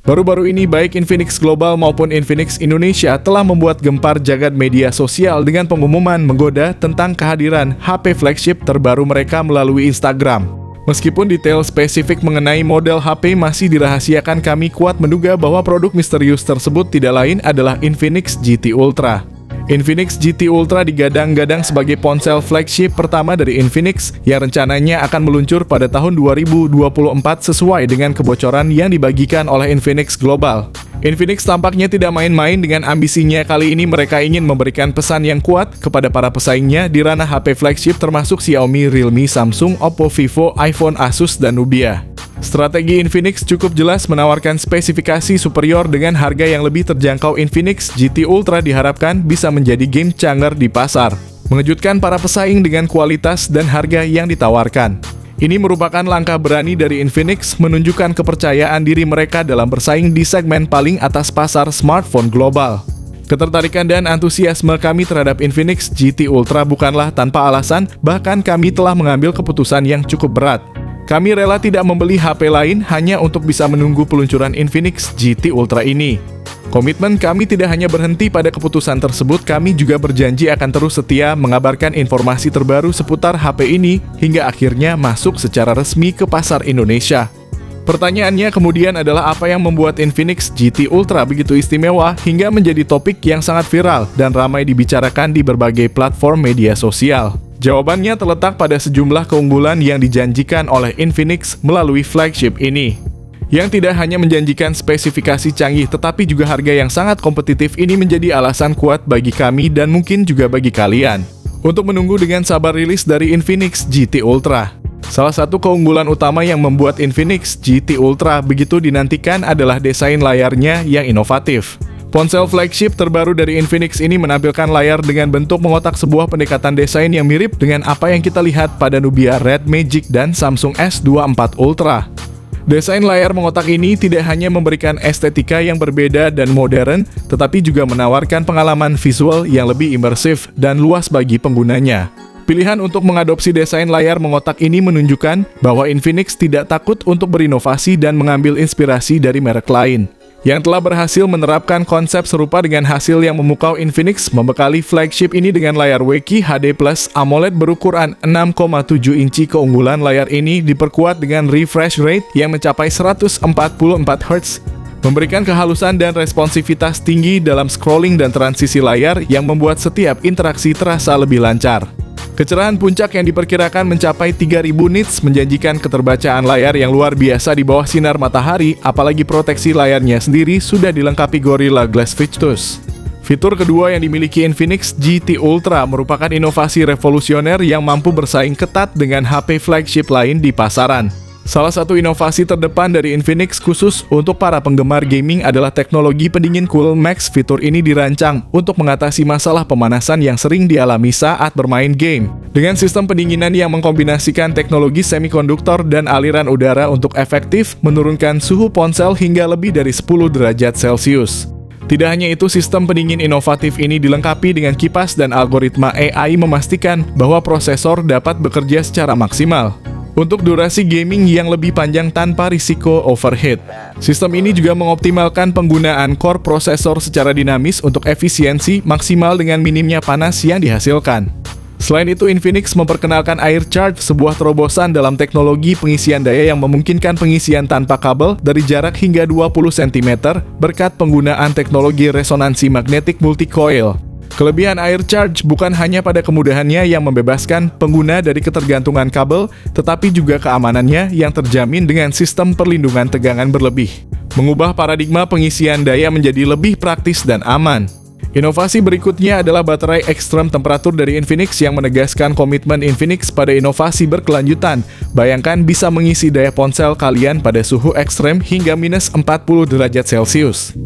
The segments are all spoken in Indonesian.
Baru-baru ini baik Infinix Global maupun Infinix Indonesia telah membuat gempar jagat media sosial dengan pengumuman menggoda tentang kehadiran HP flagship terbaru mereka melalui Instagram. Meskipun detail spesifik mengenai model HP masih dirahasiakan, kami kuat menduga bahwa produk misterius tersebut tidak lain adalah Infinix GT Ultra. Infinix GT Ultra digadang-gadang sebagai ponsel flagship pertama dari Infinix yang rencananya akan meluncur pada tahun 2024 sesuai dengan kebocoran yang dibagikan oleh Infinix Global. Infinix tampaknya tidak main-main dengan ambisinya. Kali ini mereka ingin memberikan pesan yang kuat kepada para pesaingnya di ranah HP flagship termasuk Xiaomi, Realme, Samsung, Oppo, Vivo, iPhone, Asus, dan Nubia. Strategi Infinix cukup jelas menawarkan spesifikasi superior dengan harga yang lebih terjangkau. Infinix GT Ultra diharapkan bisa menjadi game changer di pasar, mengejutkan para pesaing dengan kualitas dan harga yang ditawarkan. Ini merupakan langkah berani dari Infinix menunjukkan kepercayaan diri mereka dalam bersaing di segmen paling atas pasar smartphone global. Ketertarikan dan antusiasme kami terhadap Infinix GT Ultra bukanlah tanpa alasan, bahkan kami telah mengambil keputusan yang cukup berat. Kami rela tidak membeli HP lain hanya untuk bisa menunggu peluncuran Infinix GT Ultra ini. Komitmen kami tidak hanya berhenti pada keputusan tersebut, kami juga berjanji akan terus setia mengabarkan informasi terbaru seputar HP ini hingga akhirnya masuk secara resmi ke pasar Indonesia. Pertanyaannya kemudian adalah apa yang membuat Infinix GT Ultra begitu istimewa hingga menjadi topik yang sangat viral dan ramai dibicarakan di berbagai platform media sosial. Jawabannya terletak pada sejumlah keunggulan yang dijanjikan oleh Infinix melalui flagship ini. Yang tidak hanya menjanjikan spesifikasi canggih tetapi juga harga yang sangat kompetitif. Ini menjadi alasan kuat bagi kami dan mungkin juga bagi kalian untuk menunggu dengan sabar rilis dari Infinix GT Ultra. Salah satu keunggulan utama yang membuat Infinix GT Ultra begitu dinantikan adalah desain layarnya yang inovatif. Ponsel flagship terbaru dari Infinix ini menampilkan layar dengan bentuk mengotak, sebuah pendekatan desain yang mirip dengan apa yang kita lihat pada Nubia Red Magic dan Samsung S24 Ultra. Desain layar mengotak ini tidak hanya memberikan estetika yang berbeda dan modern, tetapi juga menawarkan pengalaman visual yang lebih imersif dan luas bagi penggunanya. Pilihan untuk mengadopsi desain layar mengotak ini menunjukkan bahwa Infinix tidak takut untuk berinovasi dan mengambil inspirasi dari merek lain yang telah berhasil menerapkan konsep serupa. Dengan hasil yang memukau, Infinix membekali flagship ini dengan layar WQHD Plus AMOLED berukuran 6,7 inci. Keunggulan layar ini diperkuat dengan refresh rate yang mencapai 144 Hz, memberikan kehalusan dan responsivitas tinggi dalam scrolling dan transisi layar yang membuat setiap interaksi terasa lebih lancar. Kecerahan puncak yang diperkirakan mencapai 3000 nits menjanjikan keterbacaan layar yang luar biasa di bawah sinar matahari, apalagi proteksi layarnya sendiri sudah dilengkapi Gorilla Glass Victus. Fitur kedua yang dimiliki Infinix GT Ultra merupakan inovasi revolusioner yang mampu bersaing ketat dengan HP flagship lain di pasaran. Salah satu inovasi terdepan dari Infinix khusus untuk para penggemar gaming adalah teknologi pendingin Cool Max. Fitur ini dirancang untuk mengatasi masalah pemanasan yang sering dialami saat bermain game. Dengan sistem pendinginan yang mengkombinasikan teknologi semikonduktor dan aliran udara untuk efektif menurunkan suhu ponsel hingga lebih dari 10 derajat Celcius. Tidak hanya itu, sistem pendingin inovatif ini dilengkapi dengan kipas dan algoritma AI memastikan bahwa prosesor dapat bekerja secara maksimal untuk durasi gaming yang lebih panjang tanpa risiko overheat. Sistem ini juga mengoptimalkan penggunaan core prosesor secara dinamis untuk efisiensi maksimal dengan minimnya panas yang dihasilkan. Selain itu, Infinix memperkenalkan Air Charge, sebuah terobosan dalam teknologi pengisian daya yang memungkinkan pengisian tanpa kabel dari jarak hingga 20 cm berkat penggunaan teknologi resonansi magnetik multi-coil. Kelebihan Air Charge bukan hanya pada kemudahannya yang membebaskan pengguna dari ketergantungan kabel, tetapi juga keamanannya yang terjamin dengan sistem perlindungan tegangan berlebih, mengubah paradigma pengisian daya menjadi lebih praktis dan aman. Inovasi berikutnya adalah baterai ekstrem temperatur dari Infinix yang menegaskan komitmen Infinix pada inovasi berkelanjutan. Bayangkan bisa mengisi daya ponsel kalian pada suhu ekstrem hingga minus 40 derajat Celcius.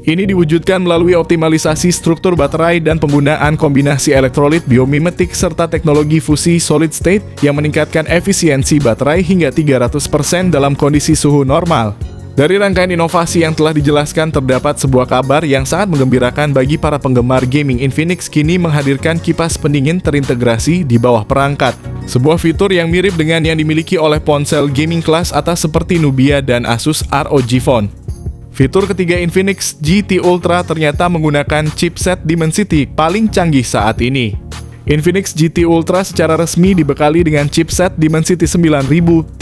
Ini diwujudkan melalui optimalisasi struktur baterai dan penggunaan kombinasi elektrolit biomimetik serta teknologi fusi solid state yang meningkatkan efisiensi baterai hingga 300% dalam kondisi suhu normal. Dari rangkaian inovasi yang telah dijelaskan, terdapat sebuah kabar yang sangat menggembirakan bagi para penggemar gaming. Infinix kini menghadirkan kipas pendingin terintegrasi di bawah perangkat, sebuah fitur yang mirip dengan yang dimiliki oleh ponsel gaming kelas atas seperti Nubia dan Asus ROG Phone. Fitur ketiga Infinix GT Ultra ternyata menggunakan chipset Dimensity paling canggih saat ini. Infinix GT Ultra secara resmi dibekali dengan chipset Dimensity 9304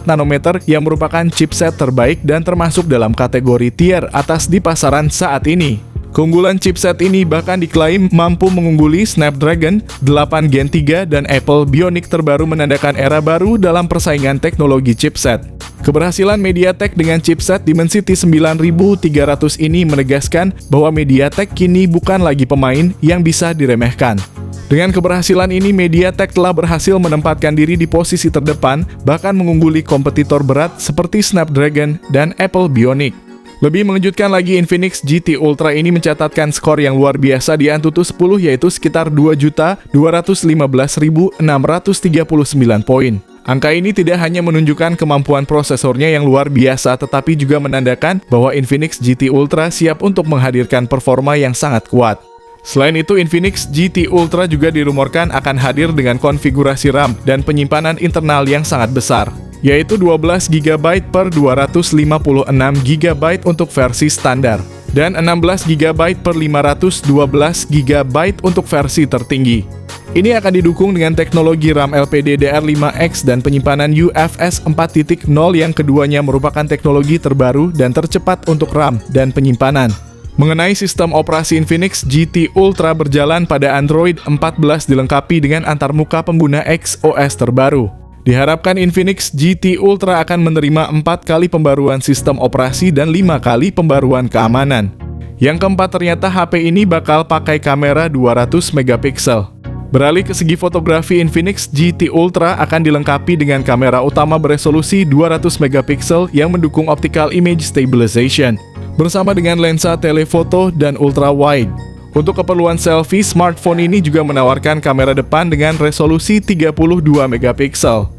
nanometer yang merupakan chipset terbaik dan termasuk dalam kategori tier atas di pasaran saat ini. Keunggulan chipset ini bahkan diklaim mampu mengungguli Snapdragon 8 Gen 3 dan Apple Bionic terbaru menandakan era baru dalam persaingan teknologi chipset. Keberhasilan MediaTek dengan chipset Dimensity 9300 ini menegaskan bahwa MediaTek kini bukan lagi pemain yang bisa diremehkan. Dengan keberhasilan ini, MediaTek telah berhasil menempatkan diri di posisi terdepan, bahkan mengungguli kompetitor berat seperti Snapdragon dan Apple Bionic. Lebih mengejutkan lagi, Infinix GT Ultra ini mencatatkan skor yang luar biasa di Antutu 10 yaitu sekitar 2.215.639 poin. Angka ini tidak hanya menunjukkan kemampuan prosesornya yang luar biasa, tetapi juga menandakan bahwa Infinix GT Ultra siap untuk menghadirkan performa yang sangat kuat. Selain itu, Infinix GT Ultra juga dirumorkan akan hadir dengan konfigurasi RAM dan penyimpanan internal yang sangat besar, yaitu 12 GB per 256 GB untuk versi standar, dan 16 GB per 512 GB untuk versi tertinggi. Ini akan didukung dengan teknologi RAM LPDDR5X dan penyimpanan UFS 4.0 yang keduanya merupakan teknologi terbaru dan tercepat untuk RAM dan penyimpanan. Mengenai sistem operasi, Infinix GT Ultra berjalan pada Android 14 dilengkapi dengan antarmuka pengguna XOS terbaru. Diharapkan Infinix GT Ultra akan menerima 4 kali pembaruan sistem operasi dan 5 kali pembaruan keamanan. Yang keempat, ternyata HP ini bakal pakai kamera 200 megapiksel. Beralih ke segi fotografi, Infinix GT Ultra akan dilengkapi dengan kamera utama beresolusi 200 megapiksel yang mendukung optical image stabilization, bersama dengan lensa telefoto dan ultra-wide. Untuk keperluan selfie, smartphone ini juga menawarkan kamera depan dengan resolusi 32 megapiksel.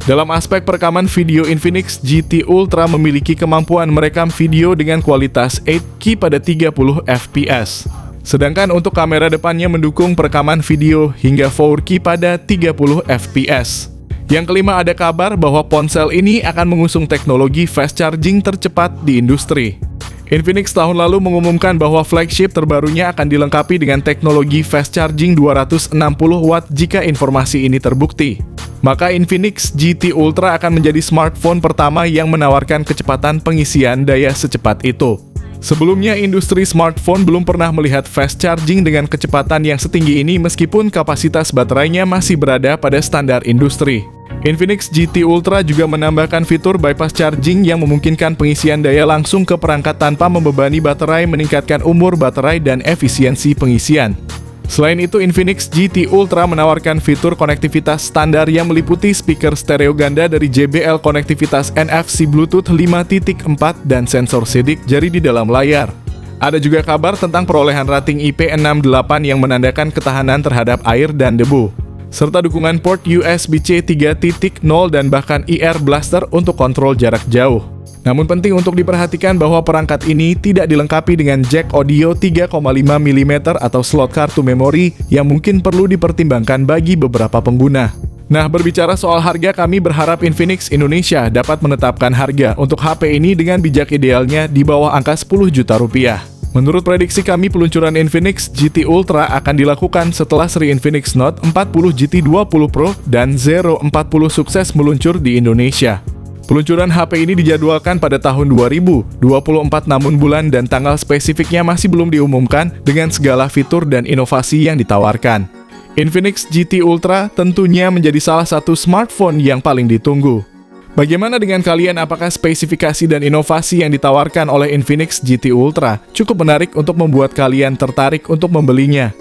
Dalam aspek perekaman video, Infinix GT Ultra memiliki kemampuan merekam video dengan kualitas 8K pada 30 fps. Sedangkan untuk kamera depannya mendukung perekaman video hingga 4K pada 30 fps. Yang kelima, ada kabar bahwa ponsel ini akan mengusung teknologi fast charging tercepat di industri. Infinix tahun lalu mengumumkan bahwa flagship terbarunya akan dilengkapi dengan teknologi fast charging 260 watt jika informasi ini terbukti. Maka Infinix GT Ultra akan menjadi smartphone pertama yang menawarkan kecepatan pengisian daya secepat itu. Sebelumnya, industri smartphone belum pernah melihat fast charging dengan kecepatan yang setinggi ini meskipun kapasitas baterainya masih berada pada standar industri. Infinix GT Ultra juga menambahkan fitur bypass charging yang memungkinkan pengisian daya langsung ke perangkat tanpa membebani baterai, meningkatkan umur baterai dan efisiensi pengisian. Selain itu, Infinix GT Ultra menawarkan fitur konektivitas standar yang meliputi speaker stereo ganda dari JBL, konektivitas NFC Bluetooth 5.4 dan sensor sidik jari di dalam layar. Ada juga kabar tentang perolehan rating IP68 yang menandakan ketahanan terhadap air dan debu, serta dukungan port USB-C 3.0 dan bahkan IR Blaster untuk kontrol jarak jauh. Namun penting untuk diperhatikan bahwa perangkat ini tidak dilengkapi dengan jack audio 3,5 mm atau slot kartu memori yang mungkin perlu dipertimbangkan bagi beberapa pengguna. Nah, berbicara soal harga, kami berharap Infinix Indonesia dapat menetapkan harga untuk HP ini dengan bijak, idealnya di bawah angka 10 juta rupiah. Menurut prediksi kami, peluncuran Infinix GT Ultra akan dilakukan setelah seri Infinix Note 40 GT 20 Pro dan Zero 40 sukses meluncur di Indonesia. Peluncuran HP ini dijadwalkan pada tahun 2024, namun bulan dan tanggal spesifiknya masih belum diumumkan dengan segala fitur dan inovasi yang ditawarkan. Infinix GT Ultra tentunya menjadi salah satu smartphone yang paling ditunggu. Bagaimana dengan kalian? Apakah spesifikasi dan inovasi yang ditawarkan oleh Infinix GT Ultra cukup menarik untuk membuat kalian tertarik untuk membelinya?